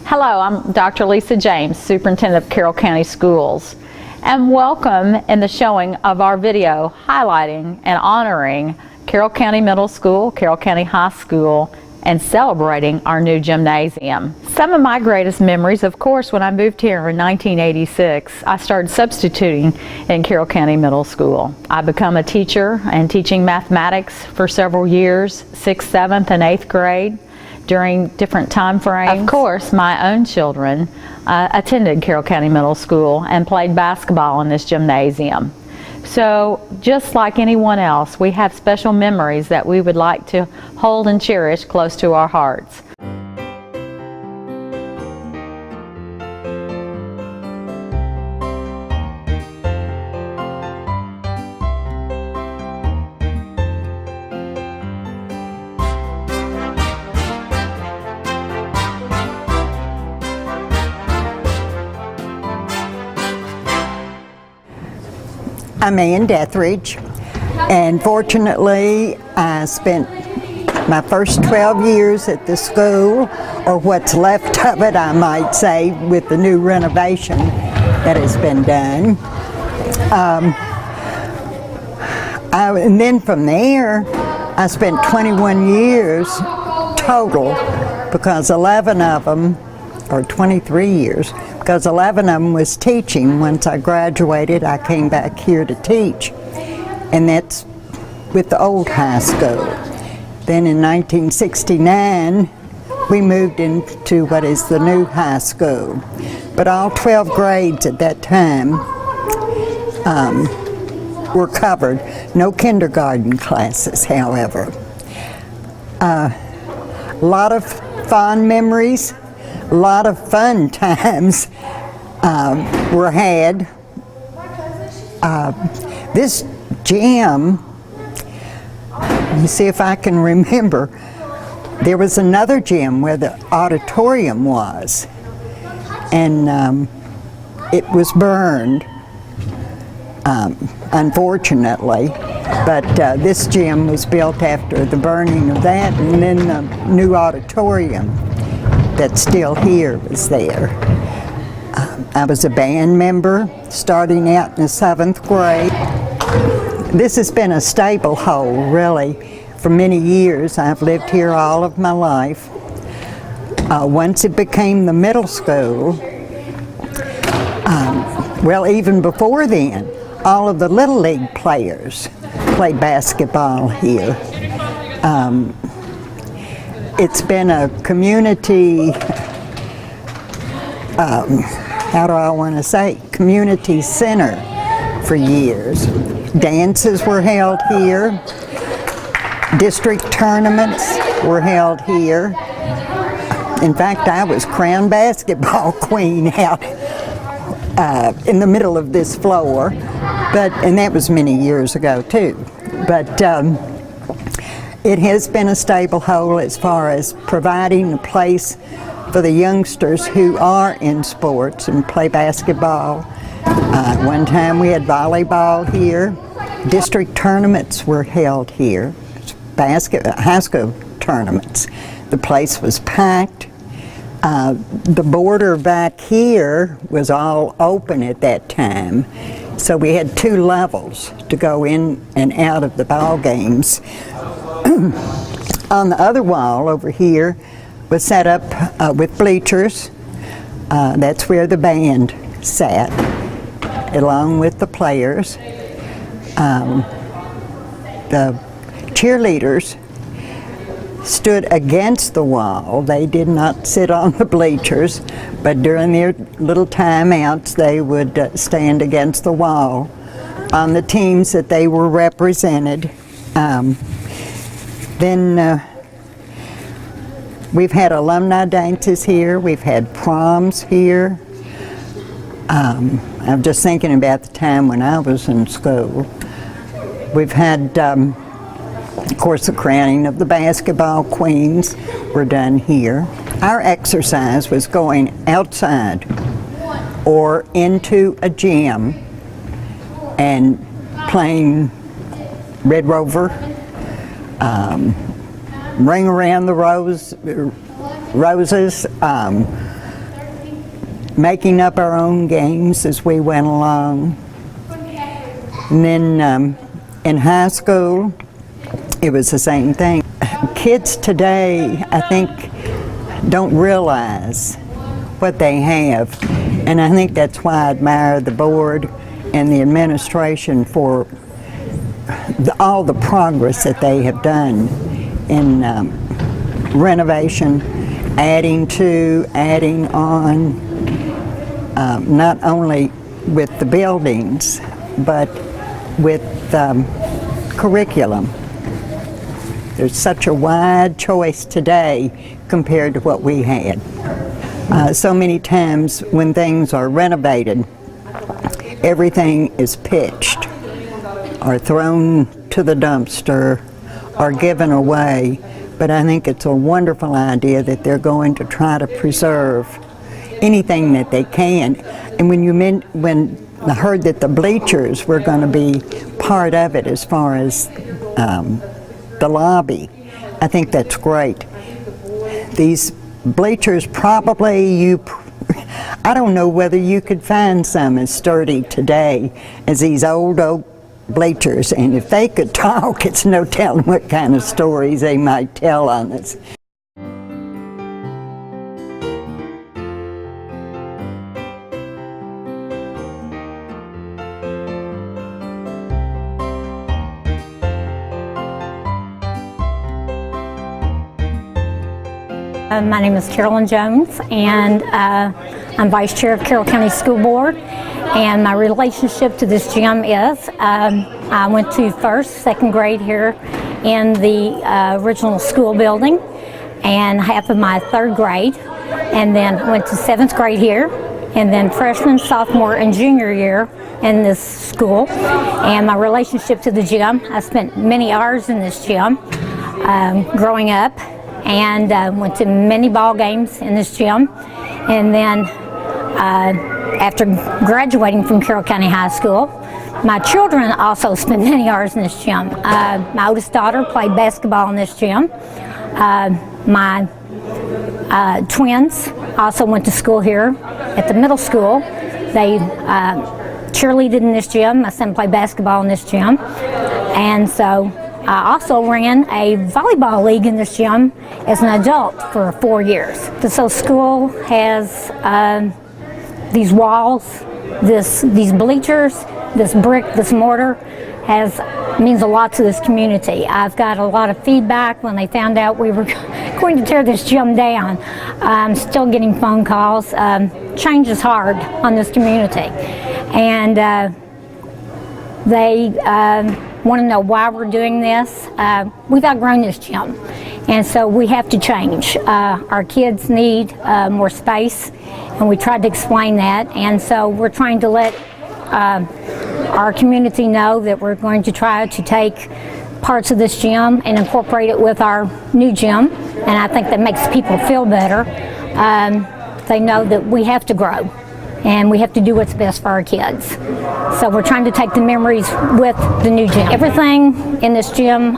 Hello, I'm Dr. Lisa James, Superintendent of Carroll County Schools, and welcome in the showing of our video highlighting and honoring Carroll County Middle School, Carroll County High School, and celebrating our new gymnasium. Some of my greatest memories, of course, when I moved here in 1986, I started substituting in Carroll County Middle School. I became a teacher and teaching mathematics for several years, 6th, 7th, and 8th grade. During different time frames. Of course, my own children attended Carroll County Middle School and played basketball in this gymnasium. So just like anyone else, we have special memories that we would like to hold and cherish close to our hearts. I'm Ann Dethridge, and fortunately I spent my first 12 years at the school, or what's left of it I might say, with the new renovation that has been done. And then from there I spent 21 years total, because 11 of them, or 23 years, because 11 of them was teaching. Once I graduated, I came back here to teach, and that's with the old high school. Then in 1969, we moved into what is the new high school. But all 12 grades at that time were covered. No kindergarten classes, however. A lot of fond memories. A lot of fun times were had. This gym, let me see if I can remember, there was another gym where the auditorium was, and it was burned, unfortunately, but this gym was built after the burning of that, and then the new auditorium that's still here was there. I was a band member starting out in the 7th grade. This has been a staple hole, really, for many years. I've lived here all of my life. Once it became the middle school, well, even before then, all of the Little League players played basketball here. It's been a community, how do I want to say, community center for years. Dances were held here. District tournaments were held here. In fact, I was crowned basketball queen out in the middle of this floor, and that was many years ago too. But it has been a staple hole as far as providing a place for the youngsters who are in sports and play basketball. One time we had volleyball here. District tournaments were held here, high school tournaments. The place was packed. The border back here was all open at that time, so we had 2 levels to go in and out of the ball games. On the other wall over here was set up with bleachers. That's where the band sat, along with the players. The cheerleaders stood against the wall. They did not sit on the bleachers, but during their little timeouts they would stand against the wall on the teams that they were represented. Then we've had alumni dances here, we've had proms here. I'm just thinking about the time when I was in school. We've had, of course, the crowning of the basketball queens were done here. Our exercise was going outside or into a gym and playing Red Rover, Ring Around the Roses, making up our own games as we went along. And then in high school, it was the same thing. Kids today, I think, don't realize what they have. And I think that's why I admire the board and the administration for all the progress that they have done in renovation, adding to, adding on, not only with the buildings, but with curriculum. There's such a wide choice today compared to what we had. So many times when things are renovated, everything is pitched or thrown to the dumpster or given away. But I think it's a wonderful idea that they're going to try to preserve anything that they can. And when I heard that the bleachers were going to be part of it as far as the lobby, I think that's great. These bleachers probably I don't know whether you could find some as sturdy today as these old oak bleachers, and if they could talk, it's no telling what kind of stories they might tell on us. My name is Carolyn Jones, and I'm Vice Chair of Carroll County School Board. And my relationship to this gym is I went to first, second grade here in the original school building, and half of my third grade, and then went to seventh grade here, and then freshman, sophomore, and junior year in this school. And my relationship to the gym, I spent many hours in this gym growing up, and went to many ball games in this gym. And then after graduating from Carroll County High School, my children also spent many hours in this gym. My oldest daughter played basketball in this gym. My twins also went to school here at the middle school. They cheerleaded in this gym. My son played basketball in this gym. And so I also ran a volleyball league in this gym as an adult for 4 years. So school has these walls, these bleachers, this brick, this mortar means a lot to this community. I've got a lot of feedback when they found out we were going to tear this gym down. I'm still getting phone calls. Change is hard on this community. And they want to know why we're doing this. We've outgrown this gym, and so we have to change. Our kids need more space, and we tried to explain that, and so we're trying to let our community know that we're going to try to take parts of this gym and incorporate it with our new gym, and I think that makes people feel better. They know that we have to grow, and we have to do what's best for our kids. So we're trying to take the memories with the new gym. Everything in this gym,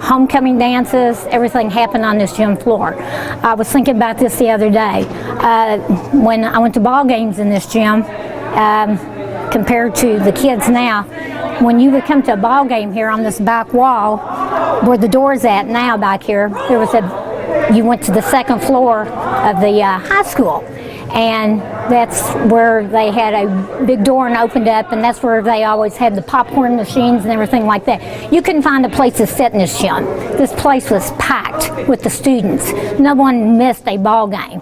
homecoming dances, everything happened on this gym floor. I was thinking about this the other day. When I went to ball games in this gym, compared to the kids now, when you would come to a ball game here on this back wall, where the door's at now back here, you went to the second floor of the high school. And that's where they had a big door and opened up, and that's where they always had the popcorn machines and everything like that. You couldn't find a place to sit in this gym. This place was packed with the students. No one missed a ball game.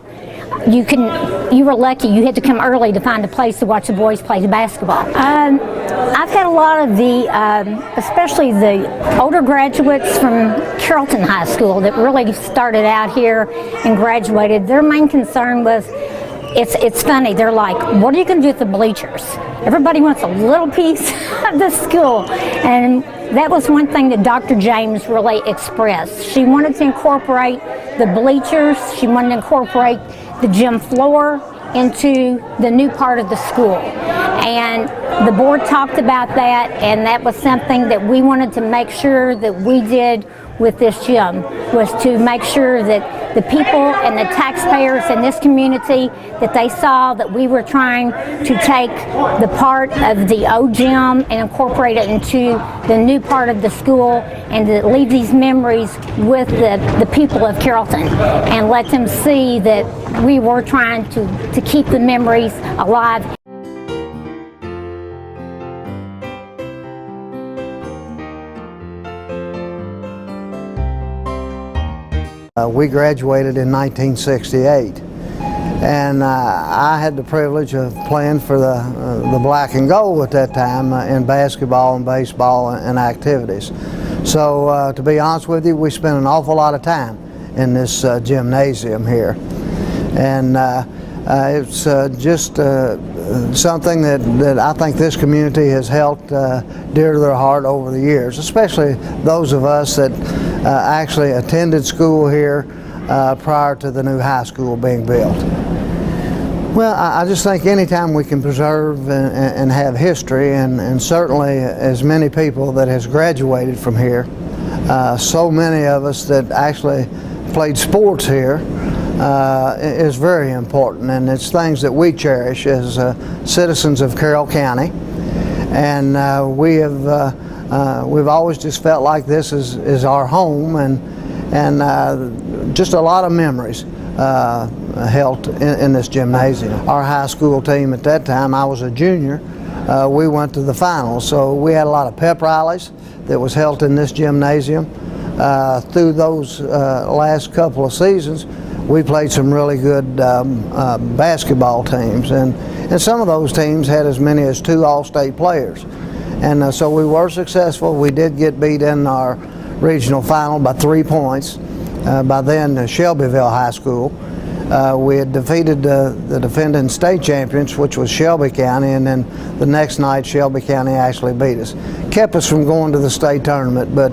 You were lucky. You had to come early to find a place to watch the boys play basketball. I've had a lot of especially the older graduates from Carrollton High School that really started out here and graduated. Their main concern was, it's funny, they're like, what are you going to do with the bleachers? Everybody wants a little piece of the school. And that was one thing that Dr. James really expressed. She wanted to incorporate the bleachers, she wanted to incorporate the gym floor into the new part of the school. And the board talked about that, and that was something that we wanted to make sure that we did with this gym, was to make sure that the people and the taxpayers in this community, that they saw that we were trying to take the part of the old gym and incorporate it into the new part of the school, and to leave these memories with the people of Carrollton and let them see that we were trying to keep the memories alive. We graduated in 1968, and I had the privilege of playing for the Black and Gold at that time in basketball and baseball and activities. So to be honest with you, we spent an awful lot of time in this gymnasium here, and it's just something that I think this community has held dear to their heart over the years, especially those of us that actually attended school here prior to the new high school being built. Well, I just think anytime we can preserve and have history, and certainly as many people that has graduated from here, so many of us that actually played sports here, is very important, and it's things that we cherish as citizens of Carroll County. And we've always just felt like this is our home, and just a lot of memories held in this gymnasium. Our high school team at that time, I was a junior, we went to the finals, so we had a lot of pep rallies that was held in this gymnasium. Through those last couple of seasons, we played some really good basketball teams, and some of those teams had as many as 2 all-state players. And so we were successful. We did get beat in our regional final by 3 points. By then, Shelbyville High School. We had defeated the defending state champions, which was Shelby County, and then the next night Shelby County actually beat us. Kept us from going to the state tournament, but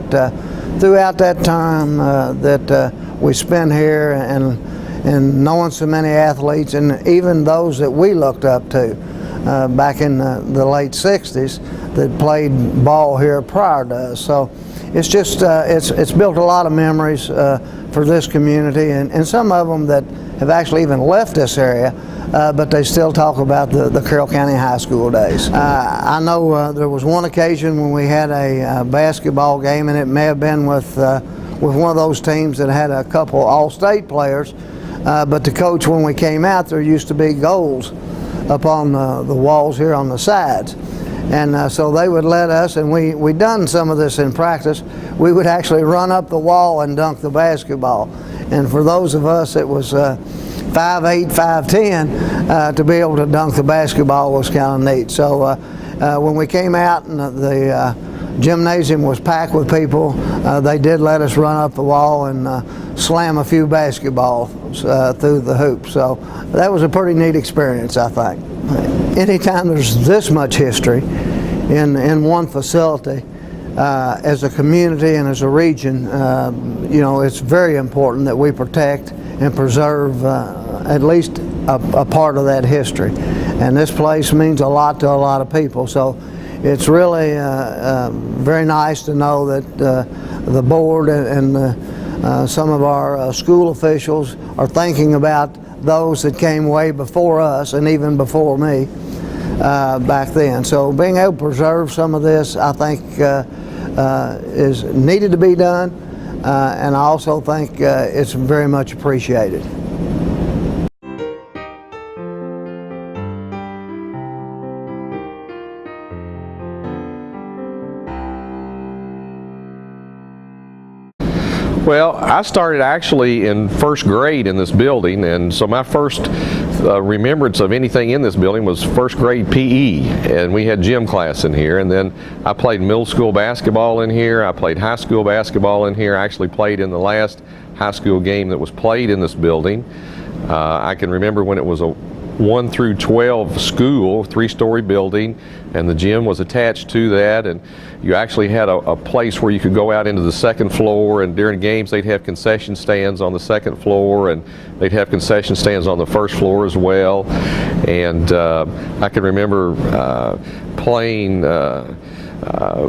throughout that time that we spent here, and knowing so many athletes, and even those that we looked up to back in the late 60s that played ball here prior to us. So it's just it's built a lot of memories for this community, and some of them that have actually even left this area, but they still talk about the Carroll County High School days. I know there was one occasion when we had a basketball game, and it may have been with one of those teams that had a couple all-state players, but the coach, when we came out, there used to be goals up on the walls here on the sides. And so they would let us, and we done some of this in practice, we would actually run up the wall and dunk the basketball. And for those of us that was 5'8", 5'10", to be able to dunk the basketball was kind of neat. So when we came out and the gymnasium was packed with people, they did let us run up the wall and slam a few basketballs through the hoop. So that was a pretty neat experience, I think. Anytime there's this much history in one facility, as a community and as a region, you know, it's very important that we protect and preserve at least a part of that history. And this place means a lot to a lot of people. So it's really very nice to know that the board and some of our school officials are thinking about those that came way before us and even before me back then. So being able to preserve some of this, I think, is needed to be done, and I also think it's very much appreciated. Well, I started actually in first grade in this building, and so my first remembrance of anything in this building was first grade PE, and we had gym class in here. And then I played middle school basketball in here, I played high school basketball in here, I actually played in the last high school game that was played in this building. I can remember when it was a 1 through 12 school, 3-story building, and the gym was attached to that, and you actually had a place where you could go out into the second floor, and during games they'd have concession stands on the second floor, and they'd have concession stands on the first floor as well. And I can remember playing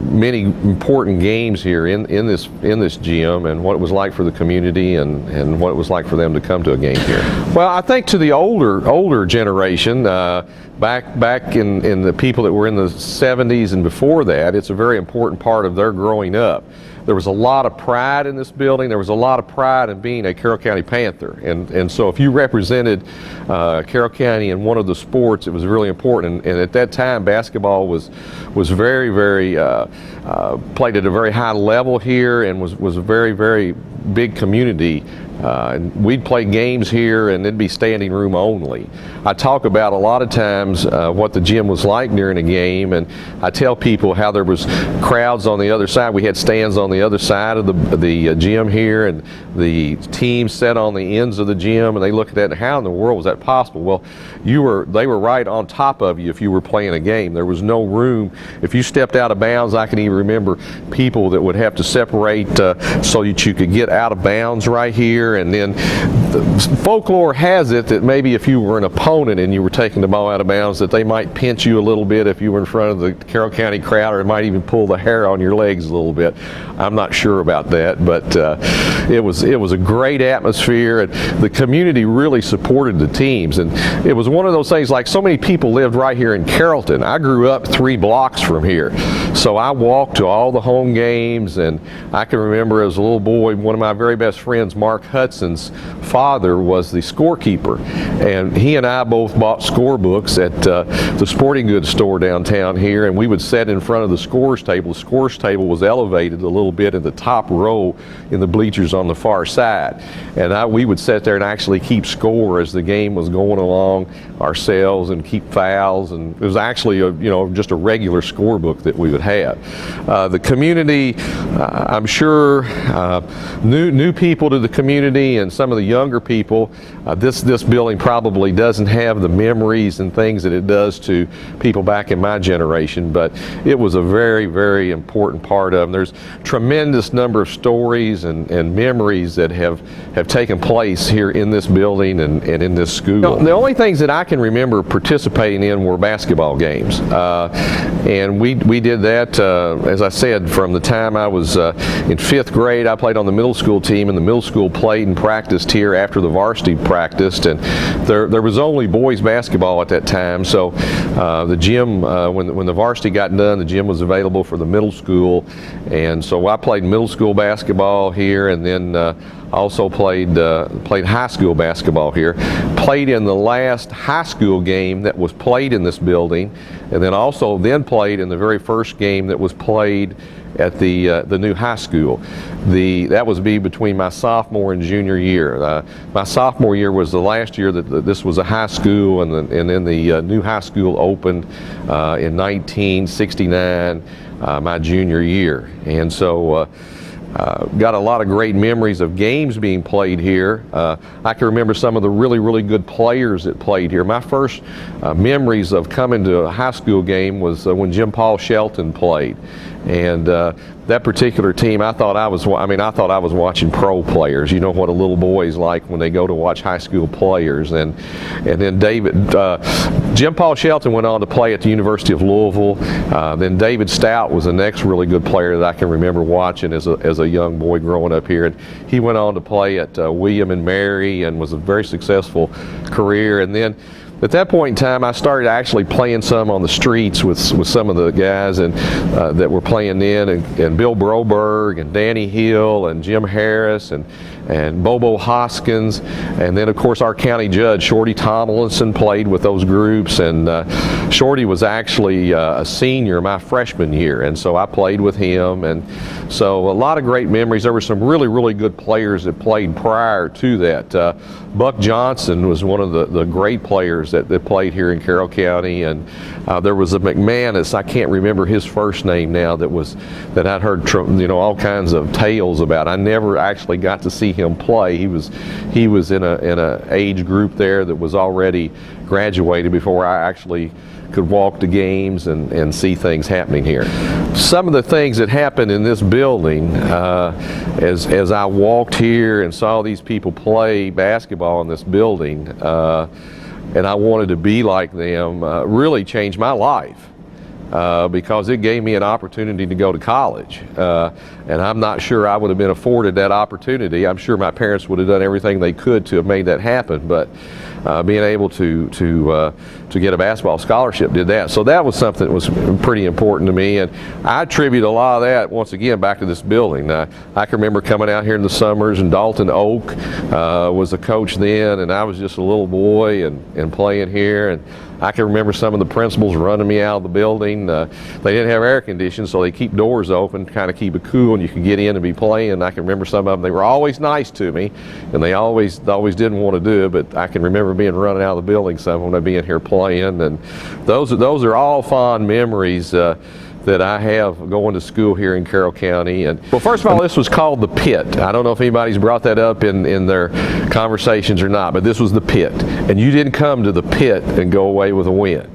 many important games here in this gym, and what it was like for the community, and what it was like for them to come to a game here. Well, I think to the older generation, back in the people that were in the 70s and before that, it's a very important part of their growing up. There was a lot of pride in this building. There was a lot of pride in being a Carroll County Panther, and so if you represented Carroll County in one of the sports, it was really important. And at that time, basketball was very played at a very high level here, and was a very big community. And we'd play games here, and it'd be standing room only. I talk about a lot of times what the gym was like during a game, and I tell people how there was crowds on the other side. We had stands on the other side of the gym here, and the teams sat on the ends of the gym, and they looked at that and how in the world was that possible? Well, they were right on top of you if you were playing a game. There was no room. If you stepped out of bounds, I can even remember people that would have to separate so that you could get out of bounds right here. And then the folklore has it that maybe if you were an opponent and you were taking the ball out of bounds, that they might pinch you a little bit if you were in front of the Carroll County crowd, or it might even pull the hair on your legs a little bit. I'm not sure about that, but it was a great atmosphere, and the community really supported the teams. And it was one of those things, like so many people lived right here in Carrollton. I grew up 3 blocks from here, so I walked to all the home games, and I can remember as a little boy, one of my very best friends, Mark Hudson's father, was the scorekeeper, and he and I both bought score books at the sporting goods store downtown here, and we would sit in front of the scores table. The scores table was elevated a little bit in the top row in the bleachers on the far side, and we would sit there and actually keep score as the game was going along ourselves, and keep fouls, and it was actually just a regular score book that we would have. The community, I'm sure, new people to the community, and some of the younger people, this building probably doesn't have the memories and things that it does to people back in my generation, but it was a very important part of them. There's tremendous number of stories and memories that have taken place here in this building and in this school. The only things that I can remember participating in were basketball games, and we did that, as I said, from the time I was in 5th grade. I played on the middle school team, and the middle school played and practiced here after the varsity practiced, and there was only boys basketball at that time, so the gym, when the varsity got done, the gym was available for the middle school, and so I played middle school basketball here, and then also played high school basketball here. Played in the last high school game that was played in this building, and then played in the very first game that was played at the new high school. That was between my sophomore and junior year. My sophomore year was the last year that this was a high school, and then the new high school opened in 1969, my junior year. And so got a lot of great memories of games being played here. I can remember some of the really good players that played here. My first memories of coming to a high school game was when Jim Paul Shelton played, and that particular team, I thought I was watching pro players. You know what a little boy's like when they go to watch high school players. And then Jim Paul Shelton went on to play at the University of Louisville. Then David Stout was the next really good player that I can remember watching as a young boy growing up here. And he went on to play at William and Mary, and was a very successful career. And then at that point in time, I started actually playing some on the streets with some of the guys that were playing then, and Bill Broberg and Danny Hill and Jim Harris and Bobo Hoskins, and then of course our county judge Shorty Tomlinson played with those groups, and Shorty was actually a senior my freshman year, and so I played with him, and so a lot of great memories. There were some really good players that played prior to that. Buck Johnson was one of the great players that played here in Carroll County, and there was a McManus, I can't remember his first name now, that I'd heard all kinds of tales about. I never actually got to see him play. He was in a age group there that was already graduated before I actually could walk to games and see things happening here. Some of the things that happened in this building as I walked here and saw these people play basketball in this building, and I wanted to be like them, really changed my life. because it gave me an opportunity to go to college. And I'm not sure I would have been afforded that opportunity. I'm sure my parents would have done everything they could to have made that happen, but being able to get a basketball scholarship did that. So that was something that was pretty important to me, and I attribute a lot of that, once again, back to this building. I can remember coming out here in the summers, and Dalton Oak was a coach then, and I was just a little boy and playing here, and I can remember some of the principals running me out of the building. They didn't have air conditioning, so they keep doors open, kind of keep it cool, and you could get in and be playing. I can remember some of them, they were always nice to me, and they always didn't want to do it, but I can remember being running out of the building some of them, being here playing, and those are all fond memories that I have going to school here in Carroll County. And well, first of all, this was called the Pit. I don't know if anybody's brought that up in their conversations or not, but this was the Pit, and you didn't come to the Pit and go away with a win.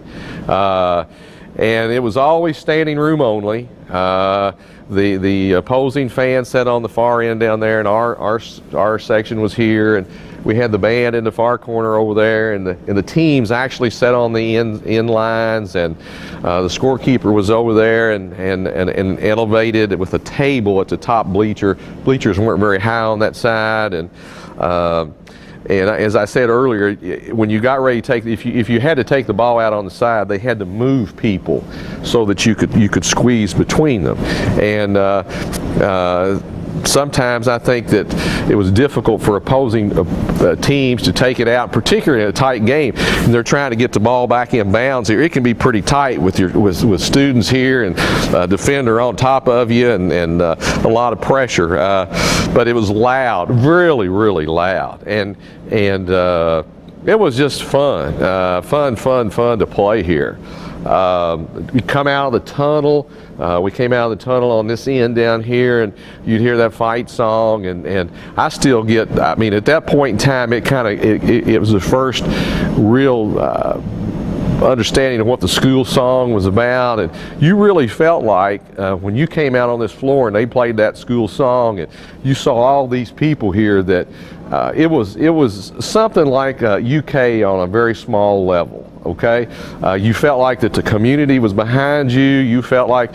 And it was always standing room only. The opposing fans sat on the far end down there, and our section was here, and we had the band in the far corner over there, and the teams actually sat on the end lines, and the scorekeeper was over there and elevated with a table at the top bleacher. Bleachers weren't very high on that side, and as I said earlier, when you got ready to take, if you had to take the ball out on the side, they had to move people so that you could squeeze between them, and sometimes I think that it was difficult for opposing teams to take it out, particularly in a tight game, and they're trying to get the ball back in bounds here. It can be pretty tight with students here and a defender on top of you, and a lot of pressure. But it was loud, really, really loud, and it was just fun to play here. You come out of the tunnel. We came out of the tunnel on this end down here, and you'd hear that fight song, and I still get, I mean, at that point in time, it was the first real understanding of what the school song was about, and you really felt like when you came out on this floor and they played that school song, and you saw all these people here, that it was something like UK on a very small level. Okay, you felt like that the community was behind you. You felt like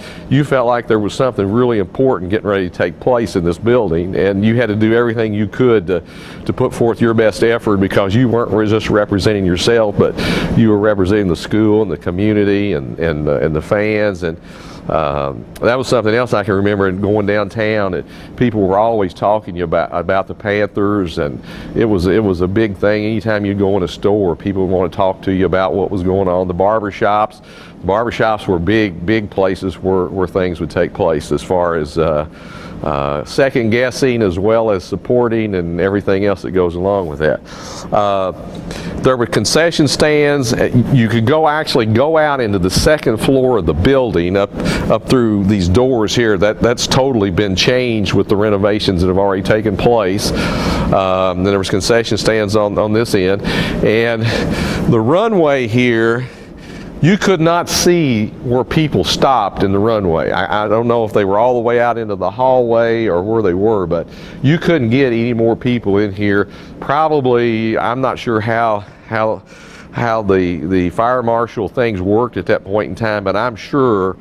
there was something really important getting ready to take place in this building, and you had to do everything you could to put forth your best effort, because you weren't just representing yourself, but you were representing the school and the community and the fans. And that was something else I can remember going downtown, and people were always talking about the Panthers, and it was a big thing. Anytime you go in a store, people would want to talk to you about what was going on. The barbershops were big places where things would take place, as far as second guessing as well as supporting and everything else that goes along with that. There were concession stands. You could actually go out into the second floor of the building up through these doors here. That's totally been changed with the renovations that have already taken place. Then there was concession stands on this end, and the runway here, you could not see where people stopped in the runway. I don't know if they were all the way out into the hallway or where they were, but you couldn't get any more people in here. Probably, I'm not sure how the fire marshal things worked at that point in time, but I'm sure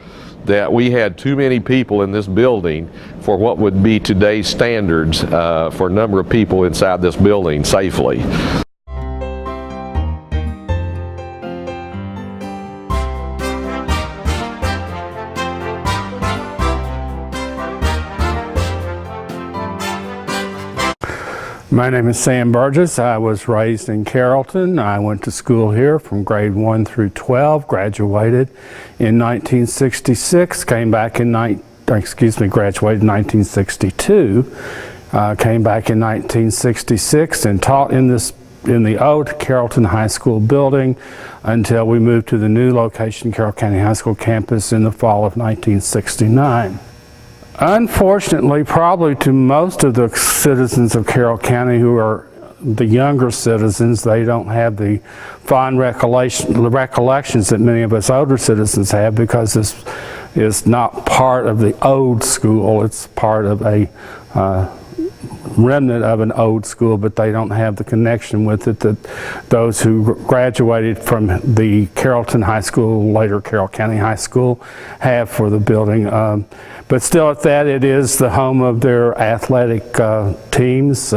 that we had too many people in this building for what would be today's standards for a number of people inside this building safely. My name is Sam Burgess. I was raised in Carrollton. I went to school here from grade 1 through 12, graduated in 1966, graduated in 1962, came back in 1966 and taught in the old Carrollton High School building until we moved to the new location, Carroll County High School campus, in the fall of 1969. Unfortunately, probably to most of the citizens of Carroll County who are the younger citizens, they don't have the fond recollections that many of us older citizens have, because this is not part of the old school. It's part of a remnant of an old school, but they don't have the connection with it that those who graduated from the Carrollton High School, later Carroll County High School, have for the building. But still at that, it is the home of their athletic teams,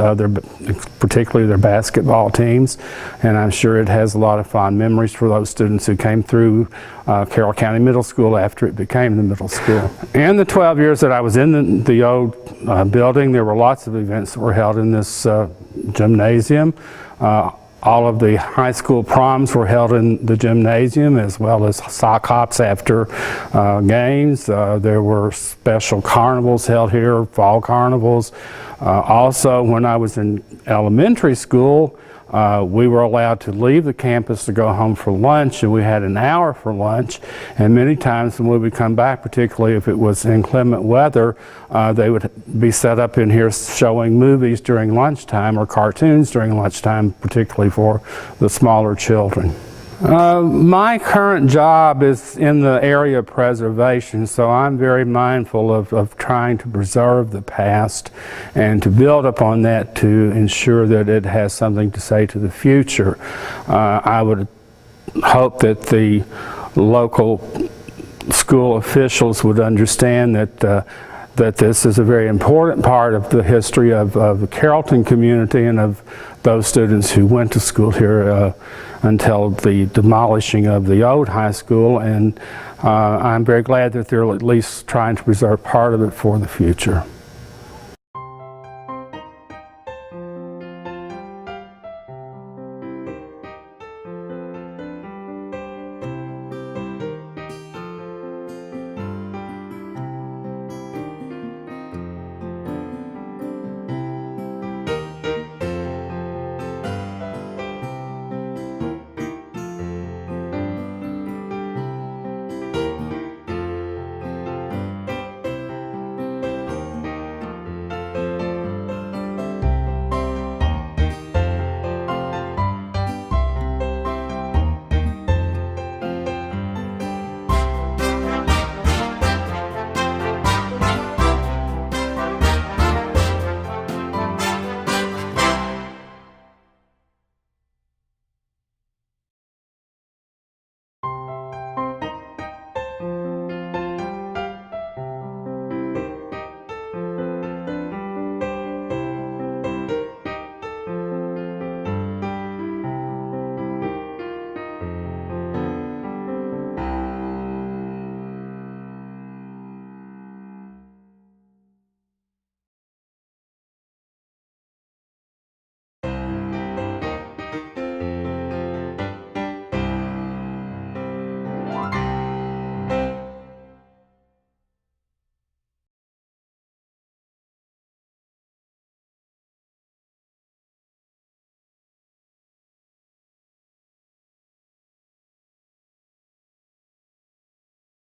particularly their basketball teams, and I'm sure it has a lot of fond memories for those students who came through Carroll County Middle School after it became the middle school. In the 12 years that I was in the old building, there were lots of events that were held in this gymnasium. All of the high school proms were held in the gymnasium, as well as sock hops after games. There were special carnivals held here, fall carnivals. Also, when I was in elementary school, we were allowed to leave the campus to go home for lunch, and we had an hour for lunch. And many times when we would come back, particularly if it was inclement weather, they would be set up in here showing movies during lunchtime or cartoons during lunchtime, particularly for the smaller children. My current job is in the area of preservation, so I'm very mindful of trying to preserve the past and to build upon that to ensure that it has something to say to the future. I would hope that the local school officials would understand that this is a very important part of the history of the Carrollton community and of those students who went to school here until the demolishing of the old high school, and I'm very glad that they're at least trying to preserve part of it for the future.